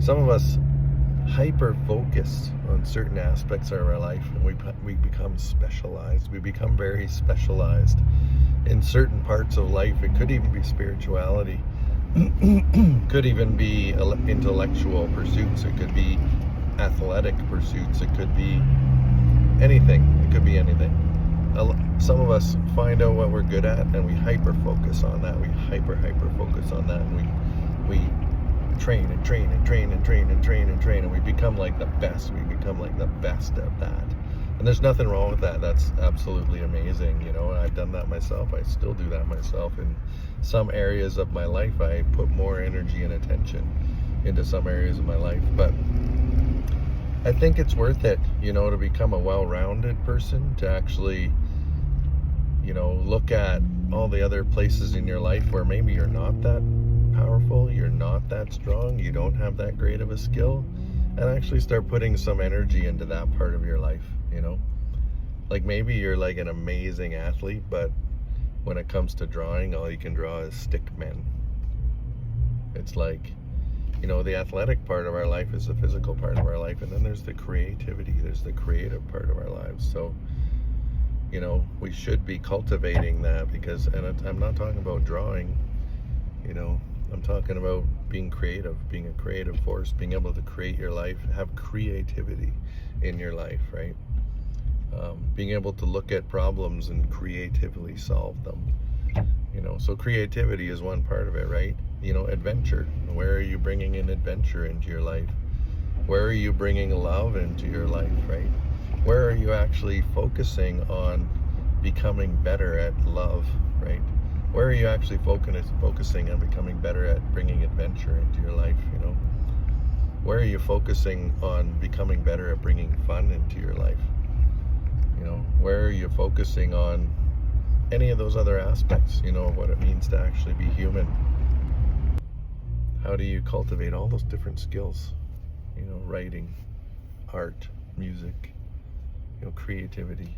some of us hyper focus on certain aspects of our life, and we become specialized. We become very specialized in certain parts of life. It could even be spirituality. Could even be intellectual pursuits. It could be athletic pursuits. It could be anything. It could be anything. Some of us find out what we're good at, and we hyper focus on that. We hyper focus on that, and we train and train and train and train and train and train, and we become like the best. We become like the best at that. And there's nothing wrong with that. That's absolutely amazing, you know. I've done that myself. I still do that myself. In some areas of my life, I put more energy and attention into some areas of my life. But I think it's worth it, you know, to become a well-rounded person, to actually, you know, look at all the other places in your life where maybe you're not that powerful, you're not that strong, you don't have that great of a skill, and actually start putting some energy into that part of your life, you know. Like maybe you're like an amazing athlete, but when it comes to drawing, all you can draw is stick men. It's like, you know, the athletic part of our life is the physical part of our life, and then there's the creativity, there's the creative part of our lives. So, you know, we should be cultivating that, because, and I'm not talking about drawing, you know, I'm talking about being creative, being a creative force, being able to create your life, have creativity in your life, right? Being able to look at problems and creatively solve them, you know. So creativity is one part of it, right? You know, adventure. Where are you bringing in adventure into your life? Where are you bringing love into your life, right? Where are you actually focusing on becoming better at love, right? Where are you actually focusing on becoming better at bringing adventure into your life, you know? Where are you focusing on becoming better at bringing fun into your life? You know, where are you focusing on any of those other aspects, you know, of what it means to actually be human? How do you cultivate all those different skills? You know, writing, art, music, you know, creativity,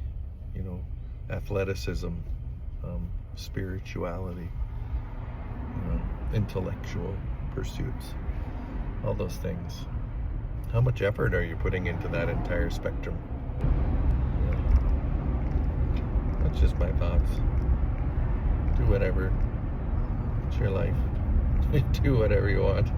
you know, athleticism, spirituality, you know, intellectual pursuits, all those things. How much effort are you putting into that entire spectrum? You know, that's just my thoughts. Do whatever. It's your life. Do whatever you want.